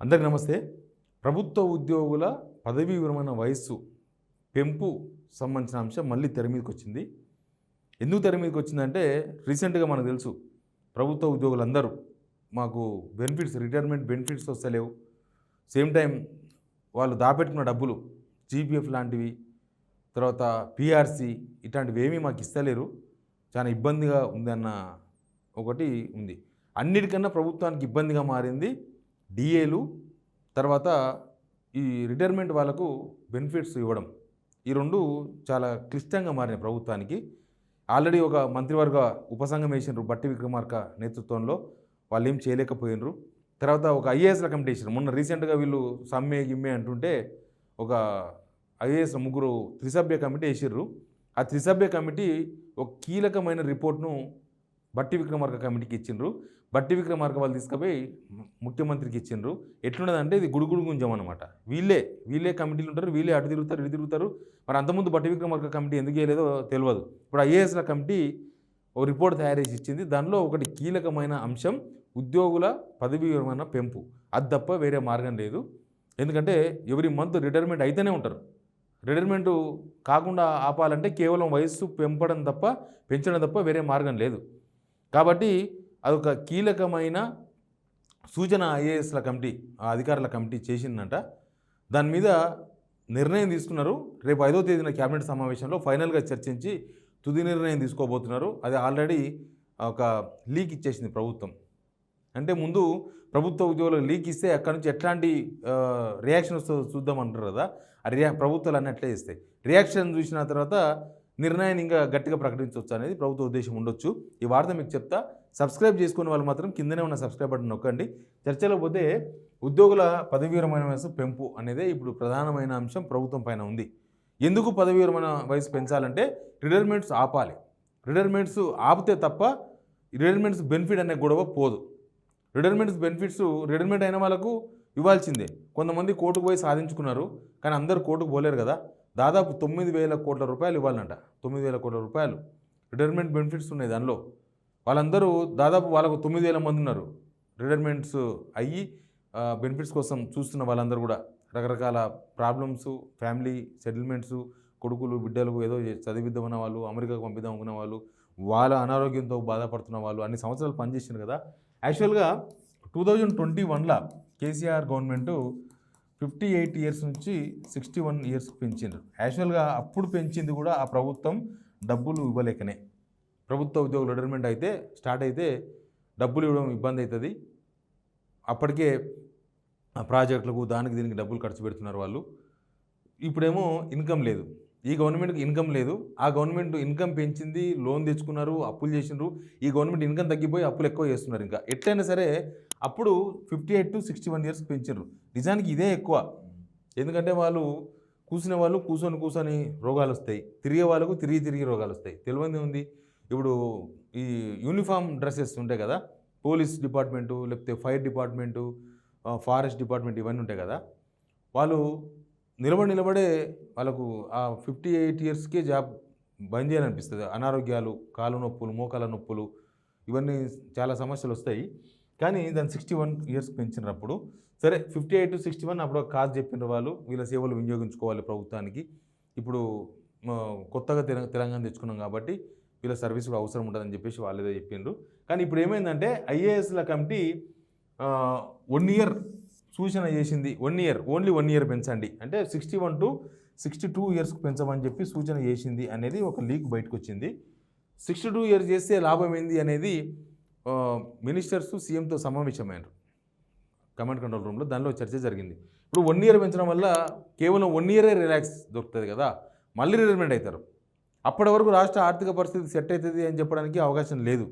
అందరికీ నమస్తే. ప్రభుత్వ ఉద్యోగుల పదవీ విరమణ వయస్సు పెంపు సంబంధించిన అంశం మళ్ళీ తెర మీదకి వచ్చింది. ఎందుకు తెర మీదకి వచ్చిందంటే రీసెంట్గా మనకు తెలుసు ప్రభుత్వ ఉద్యోగులందరూ మాకు రిటైర్మెంట్ బెనిఫిట్స్ వస్తలేవు, సేమ్ టైం వాళ్ళు దాపెట్టుకున్న డబ్బులు జీపీఎఫ్ లాంటివి, తర్వాత పిఆర్సి ఇట్లాంటివి ఏమీ మాకు ఇస్తలేరు, చాలా ఇబ్బందిగా ఉందన్న ఒకటి ఉంది. అన్నిటికన్నా ప్రభుత్వానికి ఇబ్బందిగా మారింది డిఏలు, తర్వాత ఈ రిటైర్మెంట్ వాళ్ళకు బెనిఫిట్స్ ఇవ్వడం. ఈ రెండు చాలా క్లిష్టంగా మారినాయి ప్రభుత్వానికి. ఆల్రెడీ ఒక మంత్రివర్గ ఉపసంఘం వేసినారు బట్టి విక్రమార్క నేతృత్వంలో, వాళ్ళు ఏం చేయలేకపోయినరు. తర్వాత ఒక ఐఏఎస్ల కమిటీ వేసినారు. మొన్న రీసెంట్గా వీళ్ళు సమ్మె గిమ్మే అంటుంటే ఒక ఐఏఎస్ ముగ్గురు త్రిసభ్య కమిటీ వేసిర్రు. ఆ త్రిసభ్య కమిటీ ఒక కీలకమైన రిపోర్ట్ను బట్టి విక్రమార్క కమిటీకి ఇచ్చిండ్రు. బట్టి విక్రమార్క వాళ్ళు తీసుకుపోయి ముఖ్యమంత్రికి ఇచ్చిండ్రు. ఎట్లున్నదంటే ఇది గుడుగుడు గుంజం అనమాట. వీళ్ళే కమిటీలు ఉంటారు, వీళ్ళే అటు తిరుగుతారు ఇటు తిరుగుతారు. మరి అంతకుముందు బట్టి విక్రమార్క కమిటీ ఎందుకు చేయలేదో తెలియదు. ఇప్పుడు ఐఏఎస్ల కమిటీ ఓ రిపోర్ట్ తయారు చేసి ఇచ్చింది. దానిలో ఒకటి కీలకమైన అంశం ఉద్యోగుల పదవీ విరమణ పెంపు. అది తప్ప వేరే మార్గం లేదు. ఎందుకంటే ఎవ్రీ మంత్ రిటైర్మెంట్ అయితేనే ఉంటారు. రిటైర్మెంట్ కాకుండా ఆపాలంటే కేవలం వయస్సు పెంచడం తప్ప వేరే మార్గం లేదు. కాబట్టి అదొక కీలకమైన సూచన ఐఏఎస్ల కమిటీ, ఆ అధికారుల కమిటీ చేసిందంట. దాని మీద నిర్ణయం తీసుకున్నారు. రేపు 5వ తేదీన క్యాబినెట్ సమావేశంలో ఫైనల్గా చర్చించి తుది నిర్ణయం తీసుకోబోతున్నారు. అది ఆల్రెడీ ఒక లీక్ ఇచ్చేసింది ప్రభుత్వం. అంటే ముందు ప్రభుత్వ ఉద్యోగులకు లీక్ ఇస్తే అక్కడి నుంచి ఎట్లాంటి రియాక్షన్ వస్తుందో చూద్దామంటారు కదా. ఆ ప్రభుత్వాలు అన్నీ అట్లే చేస్తాయి. రియాక్షన్ చూసిన తర్వాత నిర్ణయాన్ని ఇంకా గట్టిగా ప్రకటించవచ్చు అనేది ప్రభుత్వ ఉద్దేశం ఉండొచ్చు. ఈ వార్త మీకు చెప్తా. సబ్స్క్రైబ్ చేసుకునే వాళ్ళు మాత్రం కిందనే ఉన్న సబ్స్క్రైబ్ బటన్ నొక్కండి. చర్చలో పోతే ఉద్యోగుల పదవీ విరమణ వయసు పెంపు అనేదే ఇప్పుడు ప్రధానమైన అంశం ప్రభుత్వం పైన ఉంది. ఎందుకు పదవీ విరమణ వయసు పెంచాలంటే రిటైర్మెంట్స్ ఆపాలి. రిటైర్మెంట్స్ ఆపితే తప్ప రిటైర్మెంట్స్ బెనిఫిట్ అనే గొడవ పోదు. రిటైర్మెంట్ అయిన వాళ్ళకు ఇవ్వాల్సిందే. కొంతమంది కోర్టుకు పోయి సాధించుకున్నారు, కానీ అందరూ కోర్టుకు పోలేరు కదా. దాదాపు 9,000 కోట్ల రూపాయలు ఇవ్వాలంట. 9,000 కోట్ల రూపాయలు రిటైర్మెంట్ బెనిఫిట్స్ ఉన్నాయి దానిలో. వాళ్ళందరూ దాదాపు వాళ్ళకు 9,000 మంది ఉన్నారు రిటైర్మెంట్స్ అయ్యి బెనిఫిట్స్ కోసం చూస్తున్న వాళ్ళందరూ కూడా. రకరకాల ప్రాబ్లమ్స్, ఫ్యామిలీ సెటిల్మెంట్స్, కొడుకులు బిడ్డలు ఏదో చదివిద్దామన్న వాళ్ళు, అమెరికాకు పంపిద్దాం అనుకున్న వాళ్ళు, వాళ్ళ అనారోగ్యంతో బాధపడుతున్న వాళ్ళు, అన్ని సంవత్సరాలు పనిచేసారు కదా. యాక్చువల్గా 2021లో కేసీఆర్ గవర్నమెంటు 58 ఇయర్స్ నుంచి 61 ఇయర్స్కి పెంచిండ్రు. యాక్చువల్గా అప్పుడు పెంచింది కూడా ఆ ప్రభుత్వం డబ్బులు ఇవ్వలేకనే. ప్రభుత్వ ఉద్యోగులు రిటైర్మెంట్ స్టార్ట్ అయితే డబ్బులు ఇవ్వడం ఇబ్బంది అవుతుంది. అప్పటికే ఆ ప్రాజెక్టులకు దీనికి డబ్బులు ఖర్చు పెడుతున్నారు వాళ్ళు. ఇప్పుడేమో ఇన్కమ్ లేదు, ఈ గవర్నమెంట్కి ఇన్కమ్ లేదు. ఆ గవర్నమెంట్ ఇన్కమ్ పెంచింది, లోన్ తెచ్చుకున్నారు, అప్పులు చేసినారు. ఈ గవర్నమెంట్ ఇన్కమ్ తగ్గిపోయి అప్పులు ఎక్కువ చేస్తున్నారు. ఇంకా ఎట్లయినా సరే అప్పుడు 58 to 61 ఇయర్స్కి పెంచారు. నిజానికి ఇదే ఎక్కువ. ఎందుకంటే వాళ్ళు కూర్చొని రోగాలు వస్తాయి, తిరిగే వాళ్ళకు తిరిగి రోగాలు వస్తాయి. తెలియంది ఉంది. ఇప్పుడు ఈ యూనిఫామ్ డ్రెస్సెస్ ఉంటాయి కదా, పోలీస్ డిపార్ట్మెంటు, లేకపోతే ఫైర్ డిపార్ట్మెంటు, ఫారెస్ట్ డిపార్ట్మెంట్, ఇవన్నీ ఉంటాయి కదా. వాళ్ళు నిలబడే వాళ్ళకు ఆ 58 ఇయర్స్కే జాబ్ బంద్ చేయాలనిపిస్తుంది. అనారోగ్యాలు, కాలు నొప్పులు, మోకాల నొప్పులు, ఇవన్నీ చాలా సమస్యలు వస్తాయి. కానీ దాన్ని 61 ఇయర్స్కి పెంచినప్పుడు సరే 58 to 61 అప్పుడు కాదు చెప్పిన వాళ్ళు వీళ్ళ సేవలు వినియోగించుకోవాలి ప్రభుత్వానికి. ఇప్పుడు కొత్తగా తెలంగాణ తెచ్చుకున్నాం కాబట్టి వీళ్ళ సర్వీస్ కూడా అవసరం ఉంటుందని చెప్పేసి వాళ్ళు ఏదో చెప్పిండ్రు. కానీ ఇప్పుడు ఏమైందంటే ఐఏఎస్ల కమిటీ 1 ఇయర్ సూచన చేసింది. 1 ఇయర్, ఓన్లీ 1 ఇయర్ పెంచండి అంటే 61 to 62 ఇయర్స్కి పెంచమని చెప్పి సూచన చేసింది అనేది ఒక లీక్ బయటకు వచ్చింది. 62 ఇయర్స్ చేస్తే లాభం ఏంది అనేది మినిస్టర్స్ సీఎంతో సమావేశమైనారు కమాండ్ కంట్రోల్ రూమ్లో. దానిలో చర్చ జరిగింది. ఇప్పుడు 1 ఇయర్ పెంచడం వల్ల కేవలం 1 ఇయరే రిలాక్స్ దొరుకుతుంది కదా, మళ్ళీ రిటైర్మెంట్ అవుతారు. అప్పటి వరకు రాష్ట్ర ఆర్థిక పరిస్థితి సెట్ అవుతుంది అని చెప్పడానికి అవకాశం లేదు.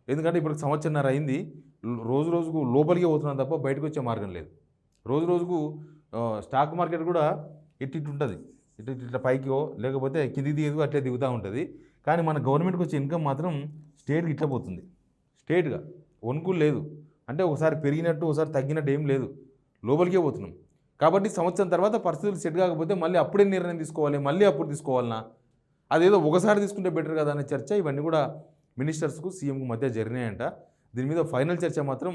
ఎందుకంటే ఇప్పుడు సంవత్సరన్నర అయింది, రోజుకు లోపలికి పోతున్నాం తప్ప బయటకు వచ్చే మార్గం లేదు. రోజుకు స్టాక్ మార్కెట్ కూడా ఇటు ఉంటుంది, ఇట్లా పైకో లేకపోతే కిందికి దిగదు, అట్లే దిగుతూ ఉంటుంది. కానీ మన గవర్నమెంట్కి వచ్చే ఇన్కమ్ మాత్రం స్టేట్కి ఇట్లా పోతుంది. స్టేట్గా వణుకులు లేదు. అంటే ఒకసారి పెరిగినట్టు ఒకసారి తగ్గినట్టు ఏం లేదు, లోపలికే పోతున్నాం. కాబట్టి సంవత్సరం తర్వాత పరిస్థితులు సెట్ కాకపోతే మళ్ళీ అప్పుడే నిర్ణయం తీసుకోవాలి, మళ్ళీ అప్పుడు తీసుకోవాలన్నా, అదేదో ఒకసారి తీసుకుంటే బెటర్ కదా అనే చర్చ ఇవన్నీ కూడా మినిస్టర్స్కు సీఎంకు మధ్య జరిగినాయంట. దీని మీద ఫైనల్ చర్చ మాత్రం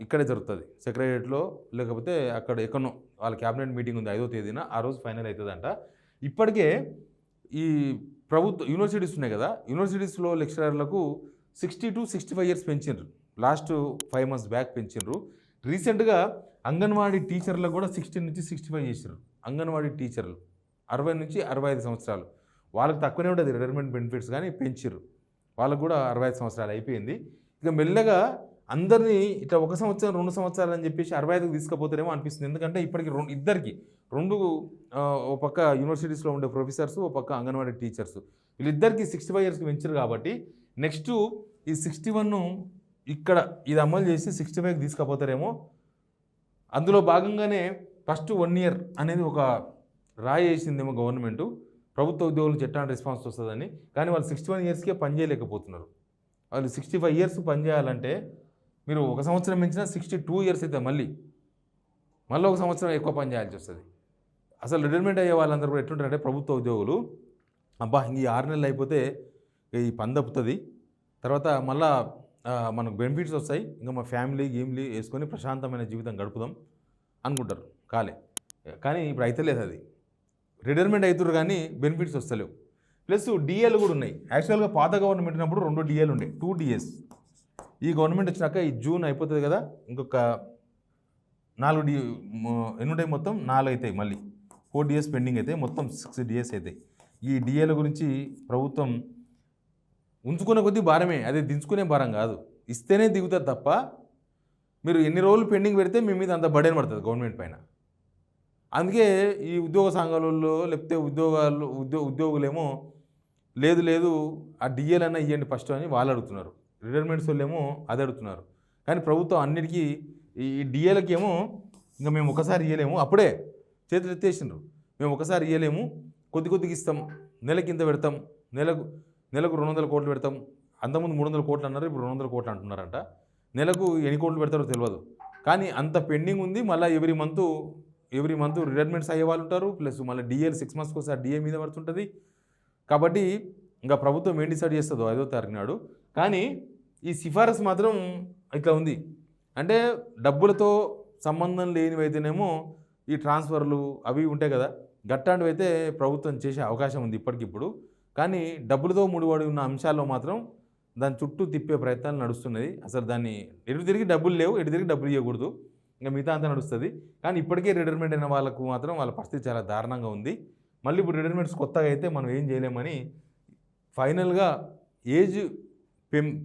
ఇక్కడే జరుగుతుంది సెక్రటరియట్లో, లేకపోతే అక్కడ ఎక్కడో వాళ్ళ క్యాబినెట్ మీటింగ్ ఉంది 5వ తేదీన, ఆ రోజు ఫైనల్ అవుతుందంట. ఇప్పటికే ఈ ప్రభుత్వ యూనివర్సిటీస్ ఉన్నాయి కదా, యూనివర్సిటీస్లో లెక్చరర్లకు 60 to 65 ఇయర్స్ పెంచిండ్రు. లాస్ట్ 5 months బ్యాక్ పెంచిండ్రు. రీసెంట్గా అంగన్వాడీ టీచర్లకు కూడా 60 నుంచి 65 చేసారు. అంగన్వాడీ టీచర్లు 60 నుంచి 65 సంవత్సరాలు, వాళ్ళకి తక్కువనే ఉంటుంది రిటైర్మెంట్ బెనిఫిట్స్, కానీ పెంచారు. వాళ్ళకు కూడా 65 సంవత్సరాలు అయిపోయింది. ఇక మెల్లగా అందరినీ ఇట్లా 1 సంవత్సరం 2 సంవత్సరాలు అని చెప్పేసి 65కి తీసుకుపోతారేమో అనిపిస్తుంది. ఎందుకంటే ఇప్పటికి ఇద్దరికి ఓ పక్క యూనివర్సిటీస్లో ఉండే ప్రొఫెసర్స్, ఓ పక్క అంగన్వాడీ టీచర్స్, వీళ్ళిద్దరికి 65 ఇయర్స్కి పెంచారు. కాబట్టి నెక్స్ట్ ఈ 61 ఇక్కడ ఇది అమలు చేసి 65కి తీసుకుపోతారేమో. అందులో భాగంగానే ఫస్ట్ 1 year అనేది ఒక రాయి వేసిందేమో గవర్నమెంట్, ప్రభుత్వ ఉద్యోగులు చట్టాన్ని రెస్పాన్స్ వస్తుందని. కానీ వాళ్ళు 61 ఇయర్స్కే పనిచేయలేకపోతున్నారు. వాళ్ళు 65 years పనిచేయాలంటే మీరు 1 సంవత్సరం పెంచినా 62 years అయితే మళ్ళీ 1 సంవత్సరం ఎక్కువ పని చేయాల్సి వస్తుంది. అసలు రిటైర్మెంట్ అయ్యే వాళ్ళందరూ కూడా ఎట్లుంటారంటే, ప్రభుత్వ ఉద్యోగులు అబ్బా ఇంక ఈ 6 నెలలు అయిపోతే ఈ పని తప్పుతుంది, తర్వాత మళ్ళా మనకు బెనిఫిట్స్ వస్తాయి, ఇంకా మా ఫ్యామిలీ గేమ్లీ వేసుకొని ప్రశాంతమైన జీవితం గడుపుదాం అనుకుంటారు. కానీ ఇప్పుడు అయితే లేదు. అది రిటైర్మెంట్ అవుతారు కానీ బెనిఫిట్స్ వస్తలేవు. ప్లస్ డిఏలు కూడా ఉన్నాయి. యాక్చువల్గా పాత గవర్నమెంట్ ఉన్నప్పుడు 2 DAలు ఉండే, 2 DAs. ఈ గవర్నమెంట్ వచ్చినాక ఈ జూన్ అయిపోతుంది కదా, ఇంకొక 4 DA ఎన్ని ఉంటాయి, మొత్తం 4 అవుతాయి. మళ్ళీ 4 DAs పెండింగ్ అయితే మొత్తం 6 DAs అవుతాయి. ఈ డిఏల గురించి ప్రభుత్వం ఉంచుకునే కొద్దీ భారమే, అదే దించుకునే భారం కాదు. ఇస్తేనే దిగుతుంది తప్ప మీరు ఎన్ని రోజులు పెండింగ్ పెడితే మీ మీద అంత బర్డెన్ పడుతుంది గవర్నమెంట్ పైన. అందుకే ఈ ఉద్యోగ సంఘాలలో లేకపోతే ఉద్యోగులేమో లేదు ఆ డిఏలన్నా ఇవ్వండి ఫస్ట్ అని వాళ్ళు అడుగుతున్నారు. రిటైర్మెంట్స్ వాళ్ళేమో అది అడుగుతున్నారు. కానీ ప్రభుత్వం అన్నిటికీ ఈ డిఏలకి ఏమో ఇంకా మేము ఒకసారి ఇవ్వలేము, అప్పుడే చేతులు ఎత్తేసినారు. మేము ఒకసారి ఇవ్వలేము, కొద్దిగా ఇస్తాం, నెలకి ఇంత పెడతాం, నెలకు 200 కోట్లు పెడతాం. అంతకుముందు 300 కోట్లు అన్నారు, ఇప్పుడు 200 కోట్లు అంటున్నారంట. నెలకు ఎన్ని కోట్లు పెడతారో తెలియదు. కానీ అంత పెండింగ్ ఉంది. మళ్ళీ ఎవ్రీ మంత్ రిటైర్మెంట్స్ అయ్యే వాళ్ళు ఉంటారు. ప్లస్ మళ్ళీ డిఏలు 6 months ఒకసారి డిఏ మీద పడుతుంటుంది. కాబట్టి ఇంకా ప్రభుత్వం ఏం డిసైడ్ చేస్తుందో 5వ తారీఖు నాడు. కానీ ఈ సిఫారసు మాత్రం ఇట్లా ఉంది. అంటే డబ్బులతో సంబంధం లేనివైతేనేమో ఈ ట్రాన్స్ఫర్లు అవి ఉంటాయి కదా, గట్టాంటివి అయితే ప్రభుత్వం చేసే అవకాశం ఉంది ఇప్పటికిప్పుడు. కానీ డబ్బులతో ముడిపడి ఉన్న అంశాల్లో మాత్రం దాని చుట్టూ తిప్పే ప్రయత్నాలు నడుస్తున్నది. అసలు దాన్ని ఎటు తిరిగి డబ్బులు లేవు, ఎటు తిరిగి డబ్బులు ఇవ్వకూడదు, ఇంకా మిగతా అంతా నడుస్తుంది. కానీ ఇప్పటికే రిటైర్మెంట్ అయిన వాళ్ళకు మాత్రం వాళ్ళ పరిస్థితి చాలా దారుణంగా ఉంది. మళ్ళీ ఇప్పుడు రిటైర్మెంట్స్ కొత్తగా అయితే మనం ఏం చేయలేమని ఫైనల్గా ఏజ్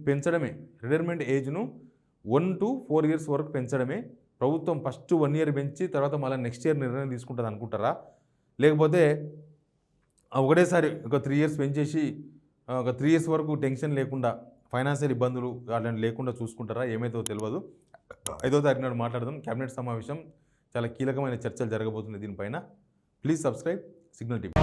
పెంచడమే, రిటైర్మెంట్ ఏజ్ను 1 to 4 years వరకు పెంచడమే ప్రభుత్వం. ఫస్ట్ 1 year పెంచి తర్వాత మళ్ళీ నెక్స్ట్ ఇయర్ నిర్ణయం తీసుకుంటుంది అనుకుంటారా? లేకపోతే ఒకటేసారి ఒక 3 years పెంచేసి ఒక 3 years వరకు టెన్షన్ లేకుండా, ఫైనాన్షియల్ ఇబ్బందులు అలాంటి లేకుండా చూసుకుంటారా? ఏమైతే తెలియదు. 5వ తారీఖు నాడు మాట్లాడదాం. క్యాబినెట్ సమావేశం, చాలా కీలకమైన చర్చలు జరగబోతున్నాయి దీనిపైన. Please subscribe signal TV.